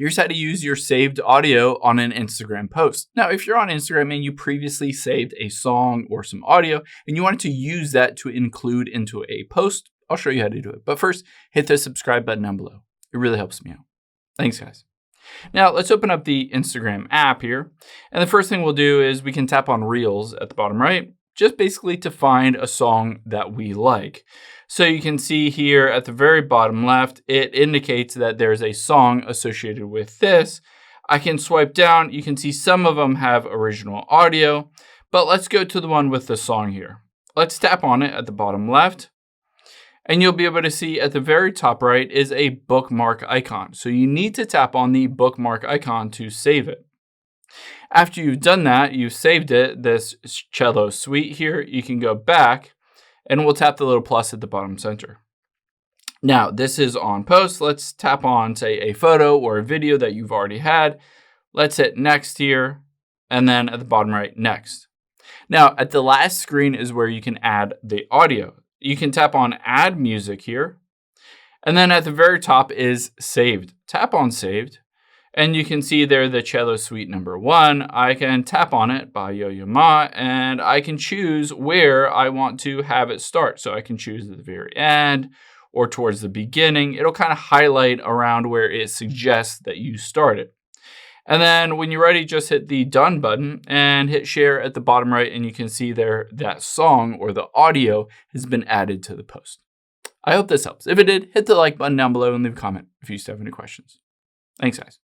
Here's how to use your saved audio on an Instagram post. Now, if you're on Instagram and you previously saved a song or some audio and you wanted to use that to include into a post, I'll show you how to do it. But first, hit the subscribe button down below. It really helps me out. Thanks, guys. Now, let's open up the Instagram app here. And the first thing we'll do is we can tap on Reels at the bottom right, just basically to find a song that we like. So you can see here at the very bottom left, it indicates that there's a song associated with this. I can swipe down. You can see some of them have original audio, but let's go to the one with the song here. Let's tap on it at the bottom left. And you'll be able to see at the very top right is a bookmark icon. So you need to tap on the bookmark icon to save it. After you've done that, you've saved it, this cello suite here, you can go back and we'll tap the little plus at the bottom center. Now, this is on post. Let's tap on, say, a photo or a video that you've already had. Let's hit next here, and then at the bottom right, next. Now, at the last screen is where you can add the audio. You can tap on add music here, and then at the very top is saved. Tap on saved, and you can see there the cello suite number 1. I can tap on it by Yo-Yo Ma, and I can choose where I want to have it start. So I can choose at the very end or towards the beginning. It'll kind of highlight around where it suggests that you start it. And then when you're ready, just hit the done button and hit share at the bottom right, and you can see there that song or the audio has been added to the post. I hope this helps. If it did, hit the like button down below and leave a comment if you still have any questions. Thanks, guys.